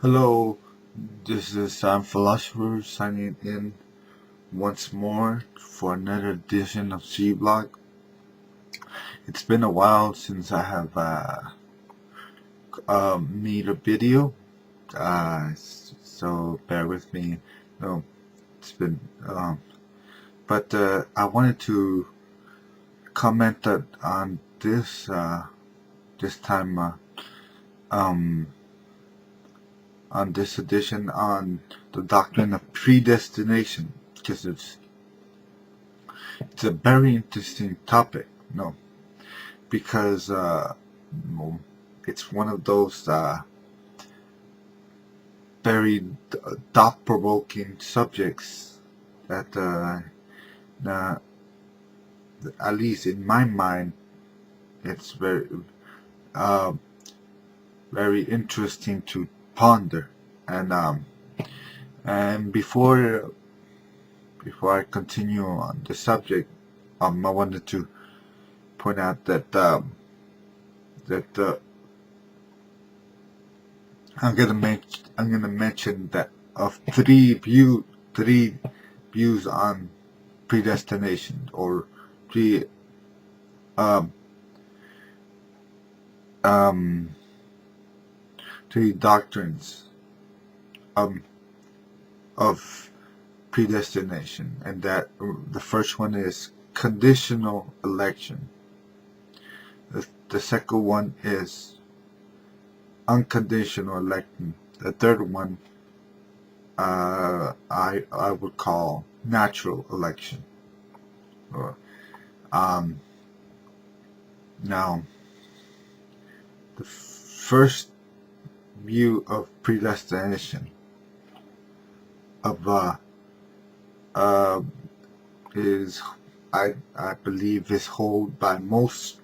Hello, this is Sam Philosopher signing in once more for another edition of C Block. It's been a while since I have made a video, so bear with me. No, it's been, but I wanted to comment on this time um, on this edition on the doctrine of predestination, because it's a very interesting topic. No, because it's one of those very thought-provoking subjects that, uh, at least in my mind, it's uh, very interesting to ponder. And before I continue on the subject, I wanted to point out that I'm gonna mention that of three views on predestination, or three um, um, three doctrines of predestination, and that the first one is conditional election. The second one is unconditional election. The third one I would call natural election. Um, Now, the first view of predestination of is I believe is held by most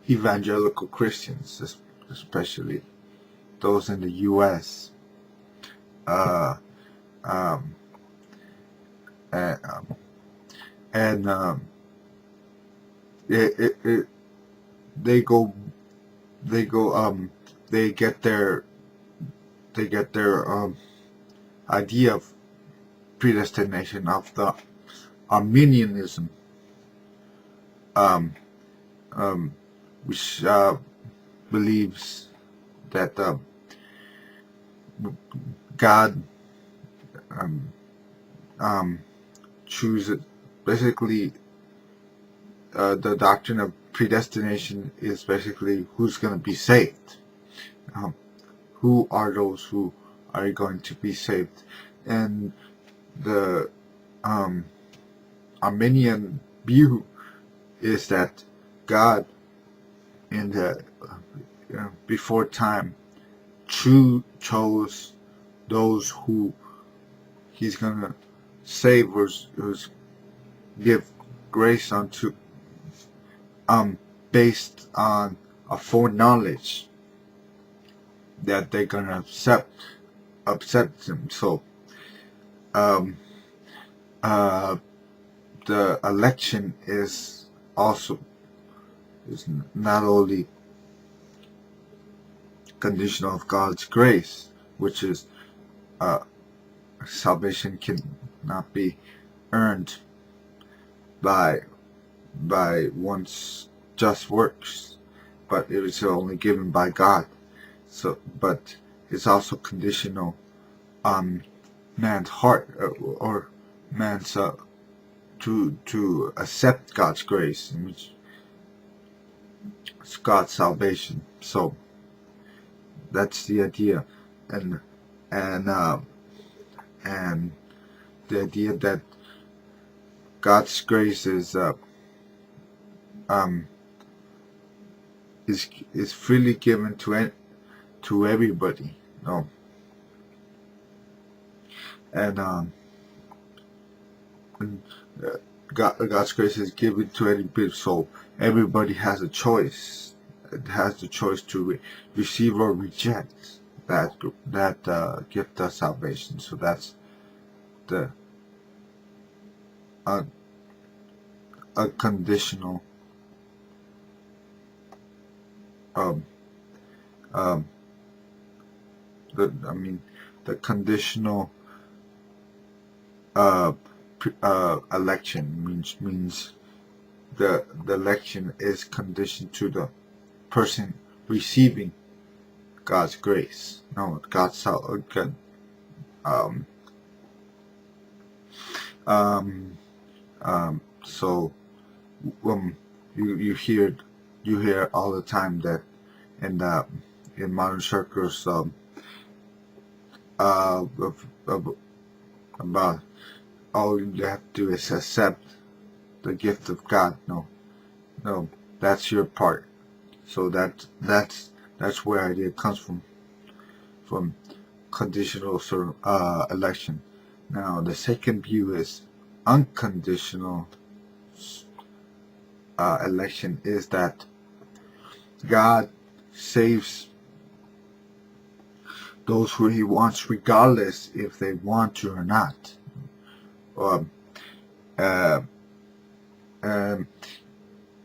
evangelical Christians, especially those in the U.S. Uh, um, and and it they go they go they get their idea of predestination of the Arminianism, um, which believes that God chooses. Basically, the doctrine of predestination is basically who's going to be saved. Who are those who are going to be saved? And the Arminian view is that God, in the before time, chose those who He's gonna save, or give grace unto, based on a foreknowledge that they're gonna accept Him. So, um, the election is not only conditional of God's grace, which is salvation cannot be earned by one's just works, but it is only given by God. So, but it's also conditional on man's heart, or man's to accept God's grace, which is God's salvation. So that's the idea, and and the idea that God's grace is freely given to everybody. No, and God's grace is given to anybody, so everybody has a choice. It has the choice to receive or reject that gift of salvation. So that's the unconditional um, um, the conditional election means the election is conditioned to the person receiving God's grace. No, God's God. Um, um, so you hear all the time that in modern circles about all you have to do is accept the gift of God. No, that's your part. So that's where idea comes from conditional election. Now the second view is unconditional election, is that God saves those who He wants, regardless if they want to or not. Um, uh, um,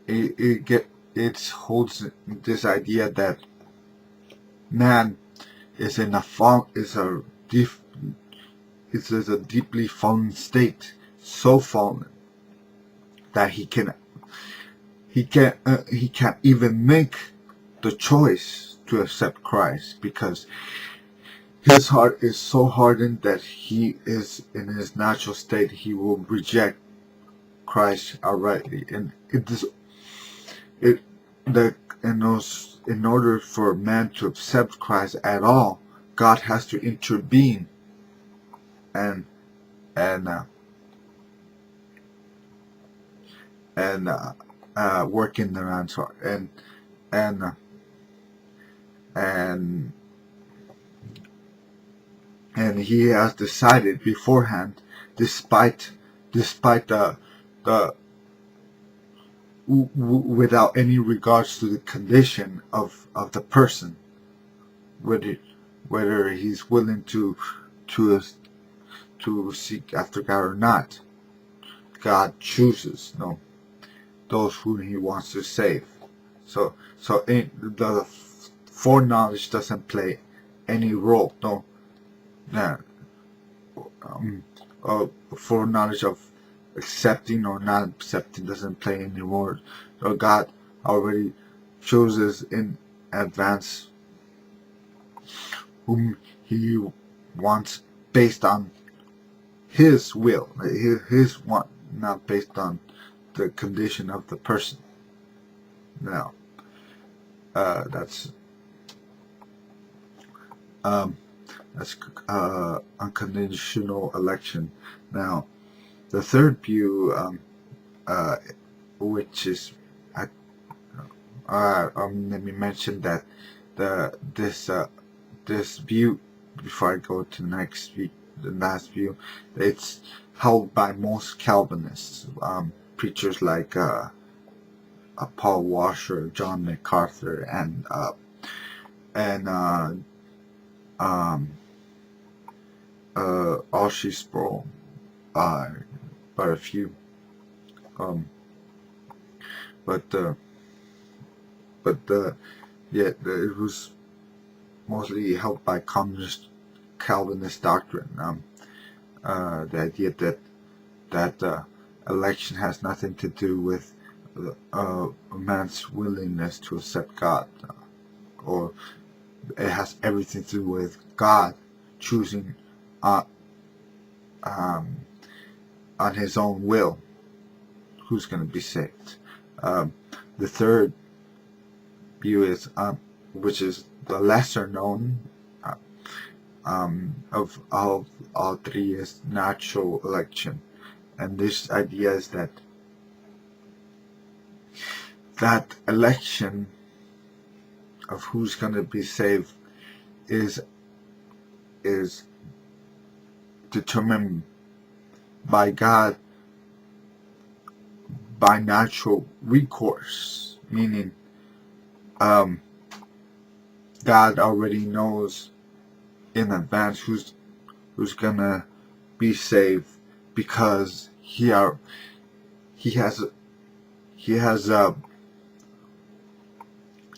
it holds this idea that man is in a deeply fallen state, so fallen that he can't even make the choice to accept Christ, because his heart is so hardened that he is in his natural state. He will reject Christ outrightly, and in order for man to accept Christ at all, God has to intervene and work in the man's heart, and He has decided beforehand, despite the without any regards to the condition of the person, whether he's willing to seek after God or not. God chooses those who He wants to save. So the foreknowledge doesn't play any role. Foreknowledge of accepting or not accepting doesn't play any role. So God already chooses in advance whom He wants based on His will, His want, not based on the condition of the person. Now, that's unconditional election. Now, the third view, which is, let me mention that this view, before I go to the last view, it's held by most Calvinists, preachers like Paul Washer, John MacArthur, and Archie Sproul, but a few. It was mostly held by Calvinist doctrine. The idea that election has nothing to do with a man's willingness to accept God, or it has everything to do with God choosing on His own will who's going to be saved. The third view is, which is the lesser known of all three, is natural election, and this idea is that election of who's going to be saved is determined by God by natural recourse, meaning God already knows in advance who's gonna be saved, because he has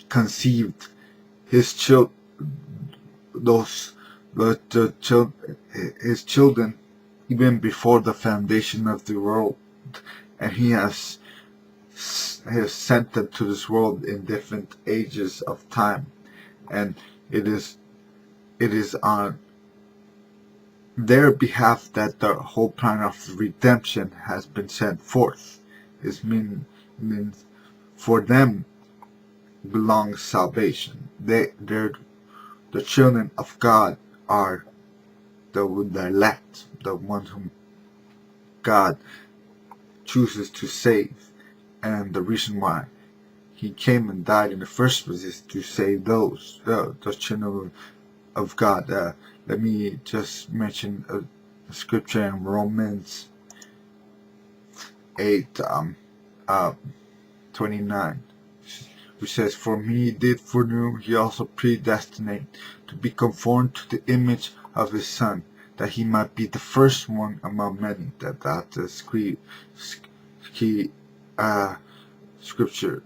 conceived his children, those his children even before the foundation of the world, and he has sent them to this world in different ages of time, and it is on their behalf that the whole plan of redemption has been sent forth. It means for them belongs salvation. They're the children of God are the elect, the ones whom God chooses to save. And the reason why he came and died in the first place is to save those children of God. Let me just mention a scripture in Romans 8, 29, which says, "For whom he did foreknow, he also predestinate to be conformed to the image of his Son, that he might be the first one among many." That's a key scripture,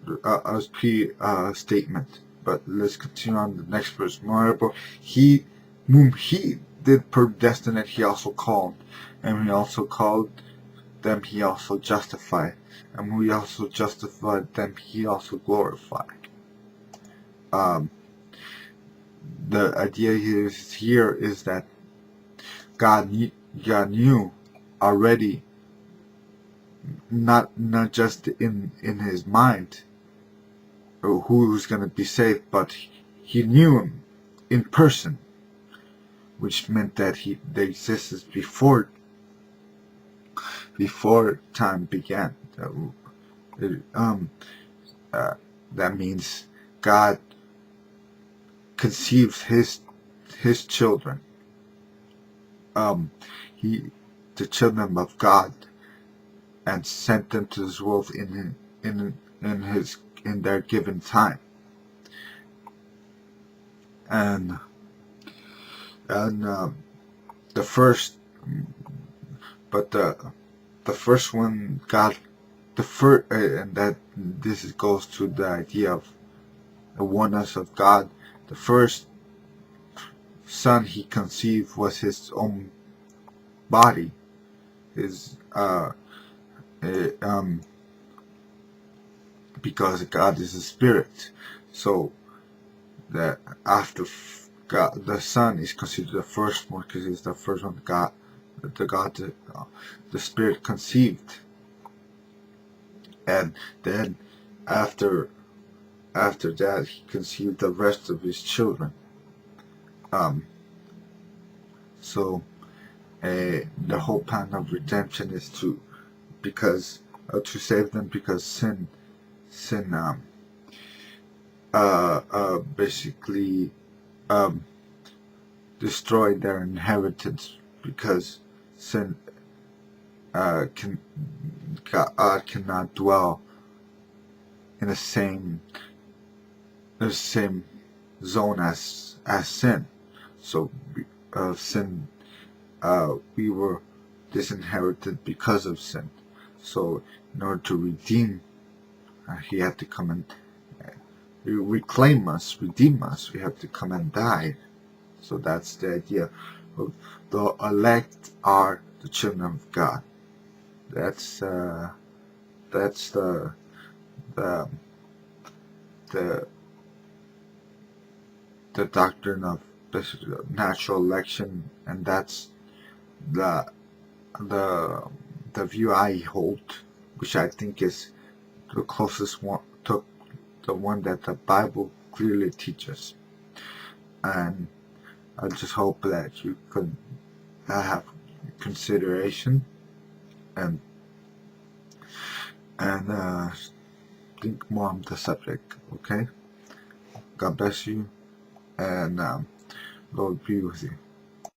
key statement. But let's continue on the next verse. Moreover, he whom he did predestinate, he also called, and he also called them, he also justified, and who he also justified, them he also glorified. The idea here is that God knew already, not just in his mind who was going to be saved, but he knew him in person, which meant that they existed before time began. That means God conceived his children, the children of God, and sent them to this world in their given time. And the first one, God, and that this goes to the idea of the oneness of God. The first Son he conceived was his own body, because God is a spirit. So that after God, the Son is considered the first one because he's the first one the Spirit conceived, and then after that he conceived the rest of his children. So the whole plan of redemption is to save them, because sin basically destroyed their inheritance, because sin God cannot dwell in the same zone as sin. So sin, we were disinherited because of sin. So in order to redeem, he had to come and reclaim us, redeem us. We have to come and die. So that's the idea of the elect are the children of God. That's the doctrine of natural election, and that's the view I hold, which I think is the closest one to the one that the Bible clearly teaches. And I just hope that you could have consideration and think more on the subject. Okay? God bless you, and Lord be with you.